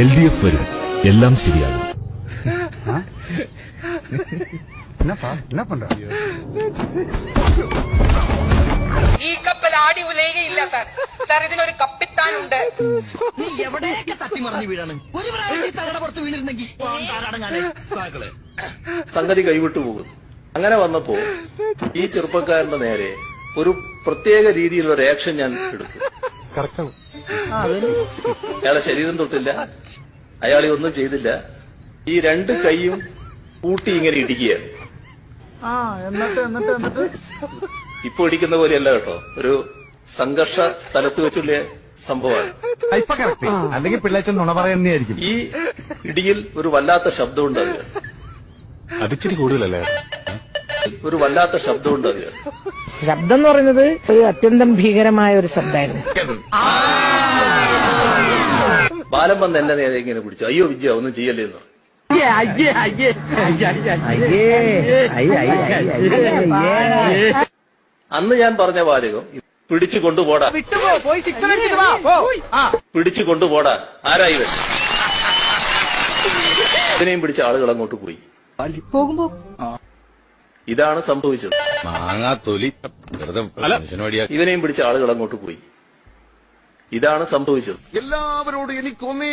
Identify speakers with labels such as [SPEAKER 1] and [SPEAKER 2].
[SPEAKER 1] LDF വരും, എല്ലാം ശരിയാകും.
[SPEAKER 2] ഈ കപ്പൽ ആടി ഉലയുകയില്ല സാർ. സാർ ഇതിനൊരു കപ്പിത്താനുണ്ട്.
[SPEAKER 3] നീ എവിടെയൊക്കെ തട്ടിമറിഞ്ഞു വീഴാണ്. ഒരു പ്രാവശ്യം തകട പുറത്ത് വീണിരുന്നെങ്കിൽ
[SPEAKER 4] സംഗതി കൈവിട്ടു പോകും. അങ്ങനെ വന്നപ്പോ ഈ ചെറുപ്പക്കാരന്റെ നേരെ ഒരു പ്രത്യേക രീതിയിലുള്ള റിയാക്ഷൻ ഞാൻ എടുത്തു. അയാളെ ശരീരം തൊട്ടില്ല, അയാളെ ഒന്നും ചെയ്തില്ല. ഈ രണ്ട് കൈയും കൂട്ടി ഇങ്ങനെ ഇടിക്കുകയാണ്. ഇപ്പൊ ഇടിക്കുന്ന പോലെയല്ല കേട്ടോ, ഒരു സംഘർഷ സ്ഥലത്ത് വെച്ചുള്ള സംഭവമാണ്.
[SPEAKER 1] അല്ലെങ്കിൽ പിള്ളേച്ചൻ നുണ പറയുന്നതായിരിക്കും.
[SPEAKER 4] ഈ ഇടിയിൽ ഒരു വല്ലാത്ത ശബ്ദം ഉണ്ടാകുക,
[SPEAKER 1] അതിച്ചിരി കൂടുതലല്ലേ?
[SPEAKER 4] ഒരു വല്ലാത്ത ശബ്ദം ഉണ്ടാകുക.
[SPEAKER 5] ശബ്ദം എന്ന് പറയുന്നത് ഒരു അത്യന്തം ഭീകരമായ ഒരു ശബ്ദമായിരുന്നു.
[SPEAKER 4] ബാലം വന്ന് എന്നെ നേരെ ഇങ്ങനെ പിടിച്ചു. അയ്യോ വിജയ, ഒന്നും ചെയ്യല്ലേ എന്ന് പറഞ്ഞു. അന്ന് ഞാൻ പറഞ്ഞ വാചകം, പിടിച്ചു കൊണ്ടുപോടാ, പിടിച്ചു കൊണ്ടുപോടാ. ആരായി വരും? ഇതിനെയും പിടിച്ച ആളുകൾ അങ്ങോട്ട് പോയി.
[SPEAKER 5] പോകുമ്പോ
[SPEAKER 4] ഇതാണ് സംഭവിച്ചത്. ഇവനെയും പിടിച്ച ആളുകൾ അങ്ങോട്ട് പോയി. ഇതാണ് സംഭവിച്ചത്.
[SPEAKER 6] എല്ലാവരോടും എനിക്കൊന്നേ